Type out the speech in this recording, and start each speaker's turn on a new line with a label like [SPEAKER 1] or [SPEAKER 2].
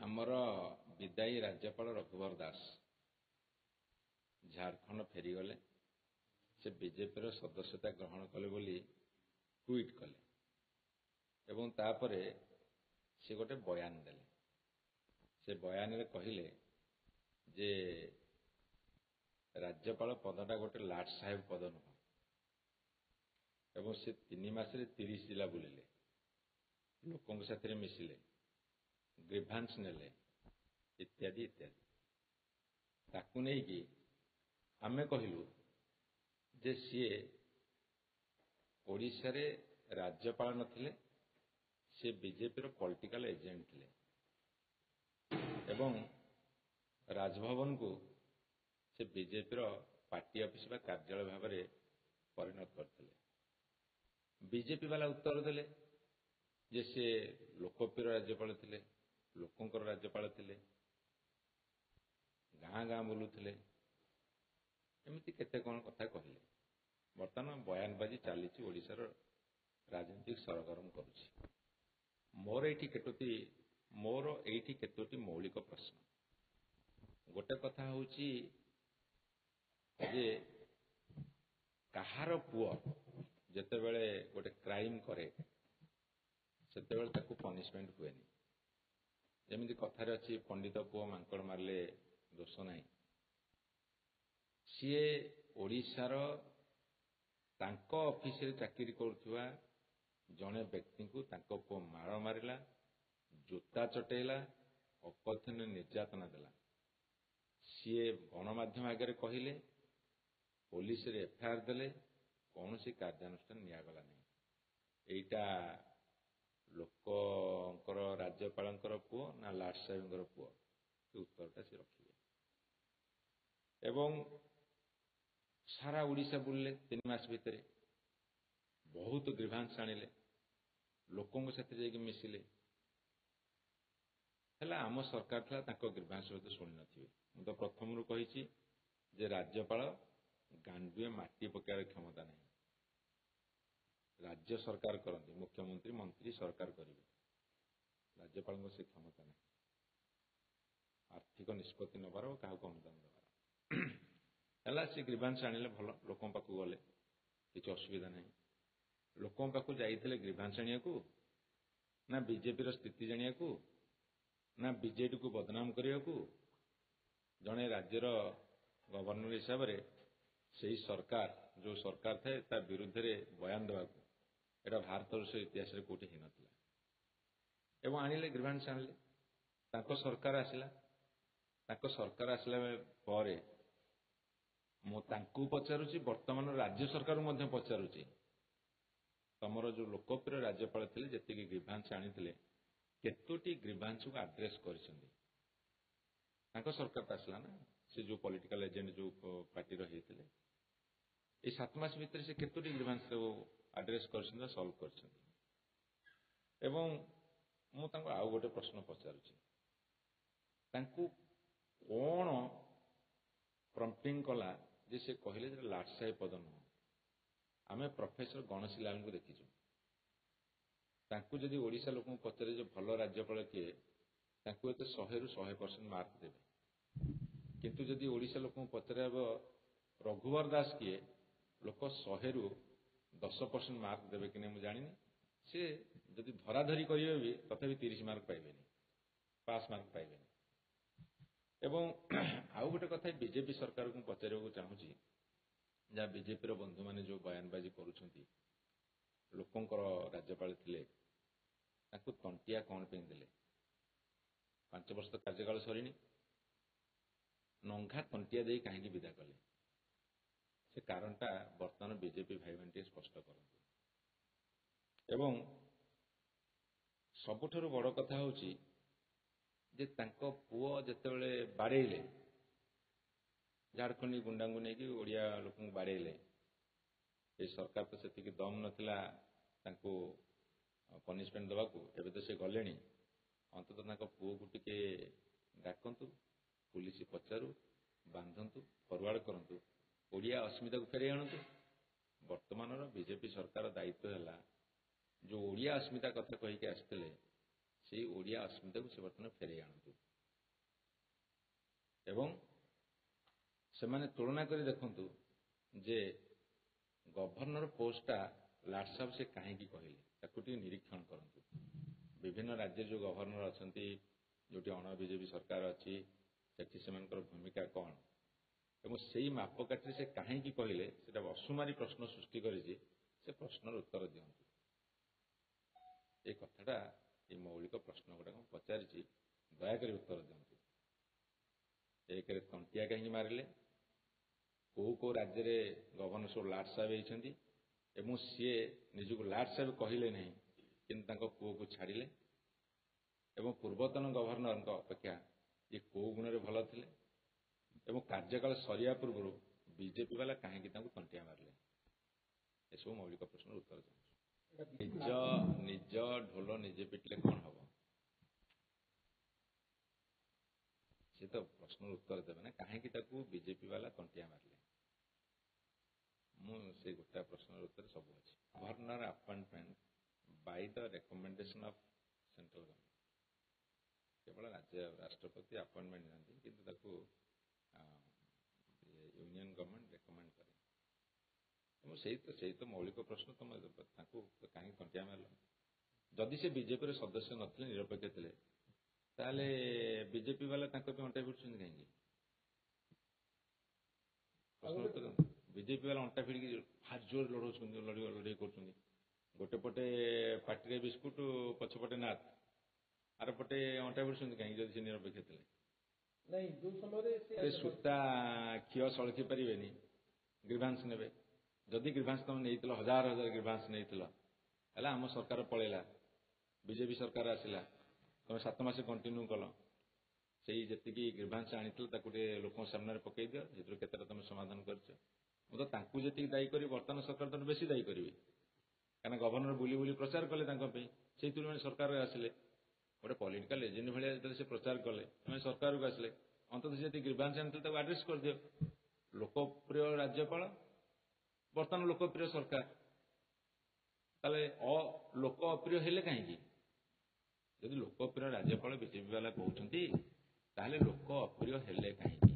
[SPEAKER 1] ଆମର ବିଦାୟୀ ରାଜ୍ୟପାଳ ରଘୁବର ଦାସ ଝାଡ଼ଖଣ୍ଡ ଫେରିଗଲେ। ସେ ବିଜେପିର ସଦସ୍ୟତା ଗ୍ରହଣ କଲେ ବୋଲି ଟ୍ୱିଟ୍ କଲେ ଏବଂ ତାପରେ ସେ ଗୋଟେ ବୟାନ ଦେଲେ। ସେ ବୟାନରେ କହିଲେ ଯେ ରାଜ୍ୟପାଳ ପଦଟା ଗୋଟେ ଲାଟ ସାହେବ ପଦ ନୁହଁ ଏବଂ ସେ 3 ମାସରେ 30 ଜିଲ୍ଲା ବୁଲିଲେ, ଲୋକଙ୍କ ସାଥିରେ ମିଶିଲେ, ଗ୍ରିଭାନ୍ସ ନେଲେ ଇତ୍ୟାଦି ଇତ୍ୟାଦି। ତାକୁ ନେଇକି ଆମେ କହିଲୁ ଯେ ସିଏ ଓଡ଼ିଶାରେ ରାଜ୍ୟପାଳ ନଥିଲେ, ସେ ବିଜେପିର ପଲିଟିକାଲ ଏଜେଣ୍ଟ ଥିଲେ ଏବଂ ରାଜଭବନକୁ ସେ ବିଜେପିର ପାର୍ଟି ଅଫିସ ବା କାର୍ଯ୍ୟାଳୟ ଭାବରେ ପରିଣତ କରିଥିଲେ। ବିଜେପି ବାଲା ଉତ୍ତର ଦେଲେ ଯେ ସେ ଲୋକପ୍ରିୟ ରାଜ୍ୟପାଳ ଥିଲେ, ଲୋକଙ୍କର ରାଜ୍ୟପାଳ ଥିଲେ, ଗାଁ ଗାଁ ବୁଲୁଥିଲେ, ଏମିତି କେତେ କ'ଣ କଥା କହିଲେ। ବର୍ତ୍ତମାନ ବୟାନବାଜି ଚାଲିଛି, ଓଡ଼ିଶାର ରାଜନୀତିକ ସରଗରମ କରୁଛି। ମୋର ଏଇଠି କେତୋଟି ମୌଳିକ ପ୍ରଶ୍ନ। ଗୋଟେ କଥା ହେଉଛି ଯେ କାହାର ପୁଅ ଯେତେବେଳେ ଗୋଟେ କ୍ରାଇମ କରେ ସେତେବେଳେ ତାକୁ ପନିଶମେଣ୍ଟ ହୁଏନି। ଯେମିତି କଥାରେ ଅଛି, ପଣ୍ଡିତ ପୁଅ ମାଙ୍କଡ଼ ମାରିଲେ ଦୋଷ ନାହିଁ। ସିଏ ଓଡ଼ିଶାର ତାଙ୍କ ଅଫିସରେ ଚାକିରି କରୁଥିବା ଜଣେ ବ୍ୟକ୍ତିଙ୍କୁ ତାଙ୍କ ପୁଅ ମାଡ଼ ମାରିଲା, ଜୋତା ଚଟେଇଲା, ଅକଥନୀୟ ନିର୍ଯାତନା ଦେଲା। ସିଏ ଗଣମାଧ୍ୟମ ଆଗରେ କହିଲେ, ପୋଲିସରେ ଏଫଆଇଆର ଦେଲେ, କୌଣସି କାର୍ଯ୍ୟାନୁଷ୍ଠାନ ନିଆଗଲା ନାହିଁ। ଏଇଟା ଲୋକଙ୍କର ରାଜ୍ୟପାଳଙ୍କର ପୁଅ ନା ଲାଟ ସାହେବଙ୍କର ପୁଅ? ସେ ଉତ୍ତରଟା ସେ ରଖିବେ। ଏବଂ ସାରା ଓଡ଼ିଶା ବୁଲିଲେ 3 ମାସ ଭିତରେ, ବହୁତ ଗ୍ରିଭାନ୍ସ ଆଣିଲେ, ଲୋକଙ୍କ ସାଥିରେ ଯାଇକି ମିଶିଲେ। ହେଲା ଆମ ସରକାର ଥିଲା, ତାଙ୍କ ଗ୍ରିଭାନ୍ସ ସହିତ ଶୁଣି ନଥିବେ। ମୁଁ ତ ପ୍ରଥମରୁ କହିଛି ଯେ ରାଜ୍ୟପାଳ ଗାଣ୍ଡୁଏ ମାଟି ପକାଇବାର କ୍ଷମତା ନାହିଁ। ରାଜ୍ୟ ସରକାର କରନ୍ତି, ମୁଖ୍ୟମନ୍ତ୍ରୀ ମନ୍ତ୍ରୀ ସରକାର କରିବେ, ରାଜ୍ୟପାଳଙ୍କ ସେ କ୍ଷମତା ନାହିଁ ଆର୍ଥିକ ନିଷ୍ପତ୍ତି ନେବାର, କାହାକୁ ଅନୁଦାନ ଦେବାର। ହେଲା ସେ ଗ୍ରିଭାନ୍ସ ଆଣିଲେ, ଭଲ, ଲୋକଙ୍କ ପାଖକୁ ଗଲେ, କିଛି ଅସୁବିଧା ନାହିଁ। ଲୋକଙ୍କ ପାଖକୁ ଯାଇଥିଲେ ଗ୍ରିଭାନ୍ସ ଆଣିବାକୁ ନା ବିଜେପିର ସ୍ଥିତି ଜାଣିବାକୁ ନା ବିଜେଡିକୁ ବଦନାମ କରିବାକୁ? ଜଣେ ରାଜ୍ୟର ଗଭର୍ଣ୍ଣର ହିସାବରେ ସେହି ସରକାର, ଯେଉଁ ସରକାର ଥାଏ ତା ବିରୁଦ୍ଧରେ ବୟାନ ଦେବାକୁ, ଏଇଟା ଭାରତବର୍ଷ ଇତିହାସରେ କୋଉଠି ହେଇନଥିଲା। ଏବଂ ଆଣିଲେ, ଗ୍ରିଭାନ୍ସ ଆଣିଲେ, ତାଙ୍କ ସରକାର ଆସିଲା। ତାଙ୍କ ସରକାର ଆସିଲା ପରେ ମୁଁ ତାଙ୍କୁ ପଚାରୁଛି, ବର୍ତ୍ତମାନ ରାଜ୍ୟ ସରକାରକୁ ମଧ୍ୟ ପଚାରୁଛି, ତମର ଯେଉଁ ଲୋକପ୍ରିୟ ରାଜ୍ୟପାଳ ଥିଲେ, ଯେତିକି ଗ୍ରିଭାନ୍ସ ଆଣିଥିଲେ, କେତୋଟି ଗ୍ରିଭାନ୍ସକୁ ଆଡ୍ରେସ୍ କରିଛନ୍ତି? ତାଙ୍କ ସରକାର ଆସିଲା ନା, ସେ ଯେଉଁ ପଲିଟିକାଲ ଏଜେଣ୍ଟ ଯେଉଁ ପାର୍ଟିର ହେଇଥିଲେ, ଏଇ 7 ମାସ ଭିତରେ ସେ କେତୋଟି ଗ୍ରିଭାନ୍ସ ଆଡ୍ରେସ୍ କରିଛନ୍ତି ବା ସଲ୍ଭ କରିଛନ୍ତି? ଏବଂ ମୁଁ ତାଙ୍କୁ ଆଉ ଗୋଟେ ପ୍ରଶ୍ନ ପଚାରୁଛି, ତାଙ୍କୁ କ'ଣ ପ୍ରମ୍ପଟିଂ କଲା ଯେ ସେ କହିଲେ ଯେ ଲାଟ ସାହେବ ପଦ ନୁହଁ? ଆମେ ପ୍ରଫେସର ଗଣେଶୀ ଲାଲଙ୍କୁ ଦେଖିଛୁ। ତାଙ୍କୁ ଯଦି ଓଡ଼ିଶା ଲୋକଙ୍କୁ ପଚାରେ ଯେ ଭଲ ରାଜ୍ୟପାଳ କିଏ, ତାଙ୍କୁ ଏତେ 100ରୁ 100% ମାର୍କ ଦେବେ। କିନ୍ତୁ ଯଦି ଓଡ଼ିଶା ଲୋକଙ୍କୁ ପଚାରାବ ରଘୁବର ଦାସ କିଏ, ଲୋକ 100ରୁ 10% ମାର୍କ ଦେବେ କି ନାହିଁ ମୁଁ ଜାଣିନି। ସେ ଯଦି ଧରାଧରି କରିବେ ବି ତଥାପି 30 ମାର୍କ ପାଇବେନି, ପାସ୍ ମାର୍କ ପାଇବେନି। ଏବଂ ଆଉ ଗୋଟେ କଥା ବିଜେପି ସରକାରକୁ ମୁଁ ପଚାରିବାକୁ ଚାହୁଁଛି, ଯାହା ବିଜେପିର ବନ୍ଧୁମାନେ ଯେଉଁ ବୟାନବାଜି କରୁଛନ୍ତି, ଲୋକଙ୍କର ରାଜ୍ୟପାଳ ଥିଲେ, ତାଙ୍କୁ ତଣ୍ଟିଆ କ'ଣ ପାଇଁ ଦେଲେ? 5 ବର୍ଷ କାର୍ଯ୍ୟକାଳ ସରିନି, ନଙ୍ଘା ତଣ୍ଟିଆ ଦେଇ କାହିଁକି ବିଦା କଲେ? ସେ କାରଣଟା ବର୍ତ୍ତମାନ ବିଜେପି ଭାଇମାନେ ଟିକେ ସ୍ପଷ୍ଟ କରନ୍ତୁ। ଏବଂ ସବୁଠାରୁ ବଡ଼ କଥା ହେଉଛି ଯେ ତାଙ୍କ ପୁଅ ଯେତେବେଳେ ବାଡ଼େଇଲେ, ଝାଡ଼ଖଣ୍ଡୀ ଗୁଣ୍ଡାଙ୍କୁ ନେଇକି ଓଡ଼ିଆ ଲୋକଙ୍କୁ ବାଡ଼େଇଲେ, ଏ ସରକାର ତ ସେତିକି ଦମ ନଥିଲା ତାଙ୍କୁ ପନିଶମେଣ୍ଟ ଦେବାକୁ। ଏବେ ତ ସେ ଗଲେଣି, ଅନ୍ତତଃ ତାଙ୍କ ପୁଅକୁ ଟିକେ ଡାକନ୍ତୁ, ପୁଲିସ ପଚାରୁ, ବାନ୍ଧନ୍ତୁ, ଫରୱାର୍ଡ କରନ୍ତୁ, ଓଡ଼ିଆ ଅସ୍ମିତାକୁ ଫେରାଇ ଆଣନ୍ତୁ। ବର୍ତ୍ତମାନର ବିଜେପି ସରକାର ଦାୟିତ୍ୱ ହେଲା, ଯେଉଁ ଓଡ଼ିଆ ଅସ୍ମିତା କଥା କହିକି ଆସିଥିଲେ, ସେଇ ଓଡ଼ିଆ ଅସ୍ମିତାକୁ ସେ ବର୍ତ୍ତମାନ ଫେରାଇ ଆଣନ୍ତୁ ଏବଂ ସେମାନେ ତୁଳନା କରି ଦେଖନ୍ତୁ ଯେ ଗଭର୍ଣ୍ଣର ପୋଷ୍ଟଟା ଲାଟ ସାହେବ ସେ କାହିଁକି କହିଲେ ତାକୁ ଟିକେ ନିରୀକ୍ଷଣ କରନ୍ତୁ। ବିଭିନ୍ନ ରାଜ୍ୟରେ ଯେଉଁ ଗଭର୍ଣ୍ଣର ଅଛନ୍ତି, ଯେଉଁଠି ଅଣ ବିଜେପି ସରକାର ଅଛି, ସେଠି ସେମାନଙ୍କର ଭୂମିକା କ'ଣ ଏବଂ ସେଇ ମାପକାଠିରେ ସେ କାହିଁକି କହିଲେ ସେଟା ଅସୁମାରୀ ପ୍ରଶ୍ନ ସୃଷ୍ଟି କରିଛି। ସେ ପ୍ରଶ୍ନର ଉତ୍ତର ଦିଅନ୍ତୁ। ଏ କଥାଟା এই ମୌଳିକ ପ୍ରଶ୍ନ ଗୁଡ଼ାକ ମୁଁ ପଚାରିଛି, ଦୟାକରି ଉତ୍ତର ଦିଅନ୍ତୁ। ଏକରେ ତଣ୍ଟିଆ କାହିଁକି ମାରିଲେ, କେଉଁ କେଉଁ ରାଜ୍ୟରେ ଗଭର୍ଣ୍ଣର ସବୁ ଲାଟ ସାହେବ ହେଇଛନ୍ତି ଏବଂ ସିଏ ନିଜକୁ ଲାଟ ସାହେବ କହିଲେ ନାହିଁ କିନ୍ତୁ ତାଙ୍କ ପୁଅକୁ ଛାଡ଼ିଲେ ଏବଂ ପୂର୍ବତନ ଗଭର୍ଣ୍ଣରଙ୍କ ଅପେକ୍ଷା ଇଏ କେଉଁ ଗୁଣରେ ଭଲ ଥିଲେ ଏବଂ କାର୍ଯ୍ୟକାଳ ସରିବା ପୂର୍ବରୁ ବିଜେପି ବାଲା କାହିଁକି ତାଙ୍କୁ ତଣ୍ଟିଆ ମାରିଲେ। ଏସବୁ ମୌଳିକ ପ୍ରଶ୍ନର ଉତ୍ତର ଦିଅନ୍ତୁ। ନିଜ ଢୋଲ ନିଜେ ପିଟିଲେ କ'ଣ ହବ? ସେ ତ ପ୍ରଶ୍ନର ଉତ୍ତର ଦେବେ ନା, କାହିଁକି ତାକୁ ବିଜେପି ବାଲା ତଣ୍ଟିଆ ମାରିଲେ। ମୁଁ ସେ ଗୋଟାଏ ପ୍ରଶ୍ନର ଉତ୍ତର ସବୁ ଅଛି। Governor appointment by the recommendation of central government, କେବଳ ରାଷ୍ଟ୍ରପତି ଆପଏଣ୍ଟମେଣ୍ଟ ଦିଅନ୍ତି କିନ୍ତୁ ତାକୁ ୟୁନିୟନ ଗଭର୍ଣ୍ଣମେଣ୍ଟ ରେକମେଣ୍ଡ କରେ। ଏବଂ ସେଇ ତ ମୌଳିକ ପ୍ରଶ୍ନ, ତମେ ତାଙ୍କୁ କାହିଁକି ତଣ୍ଟିଆ ମାରିଲ? ଯଦି ସେ ବିଜେପିର ସଦସ୍ୟ ନଥିଲେ, ନିରପେକ୍ଷ ଥିଲେ, ତାହେଲେ ବିଜେପି ବାଲା ତାଙ୍କ ପାଇଁ ଅଣ୍ଟା ଭିଡୁଛନ୍ତି କାହିଁକି? ପ୍ରଶ୍ନ ଉତ୍ତର ବିଜେପି ବାଲା ଅଣ୍ଟା ଭିଡ଼ିକି ଭାରି ଜୋର ଲଢ଼ଉଛନ୍ତି, ଲଢ଼େଇ କରୁଛନ୍ତି। ଗୋଟେ ପଟେ ପାଟିରେ ବିସ୍କୁଟ, ପଛପଟେ ନାଥ, ଆର ପଟେ ଅଣ୍ଟା ଭିଡୁଛନ୍ତି କାହିଁକି ଯଦି ସେ ନିରପେକ୍ଷ ଥିଲେ? ସୂତା କ୍ଷୀର ସଳଖି ପାରିବେନି, ଗ୍ରିଭାନ୍ସ ନେବେ। ଯଦି ଗ୍ରିଭାନ୍ସ ତମେ ନେଇଥିଲ, ହଜାର ହଜାର ଗ୍ରିଭାନ୍ସ ନେଇଥିଲ, ହେଲା ଆମ ସରକାର ପଳେଇଲା, ବିଜେପି ସରକାର ଆସିଲା, ତମେ 7 ମାସ କଣ୍ଟିନ୍ୟୁ କଲ, ସେଇ ଯେତିକି ଗ୍ରିଭାନ୍ସ ଆଣିଥିଲ ତାକୁ ଟିକେ ଲୋକଙ୍କ ସାମ୍ନାରେ ପକେଇ ଦିଅ, ସେଥିରୁ କେତେଟା ତମେ ସମାଧାନ କରିଛ। ମୁଁ ତ ତାଙ୍କୁ ଯେତିକି ଦାୟୀ କରିବି, ବର୍ତ୍ତମାନ ସରକାର ତ ବେଶୀ ଦାୟୀ କରିବି, କାରଣ ଗଭର୍ଣ୍ଣର ବୁଲି ବୁଲି ପ୍ରଚାର କଲେ ତାଙ୍କ ପାଇଁ, ସେଇଥିରୁ ସରକାର ଆସିଲେ। ଗୋଟେ ପଲିଟିକାଲ ଏଜେଣ୍ଟ ଭଳିଆ ଯେତେବେଳେ ସେ ପ୍ରଚାର କଲେ, ସେମାନେ ସରକାରକୁ ଆସିଲେ, ଅନ୍ତତଃ ଯେତିକି ଗ୍ରିଭାନ୍ସ ଆଣିଥିଲେ ତାକୁ ଆଡ୍ରେସ୍ କରିଦିଅ। ଲୋକପ୍ରିୟ ରାଜ୍ୟପାଳ, ବର୍ତ୍ତମାନ ଲୋକପ୍ରିୟ ସରକାର, ତାହେଲେ ଲୋକ ଅପ୍ରିୟ ହେଲେ କାହିଁକି? ଯଦି ଲୋକପ୍ରିୟ ରାଜ୍ୟପାଳ ବିଜେପି ବାଲା କହୁଛନ୍ତି, ତାହେଲେ ଲୋକ ଅପ୍ରିୟ ହେଲେ କାହିଁକି?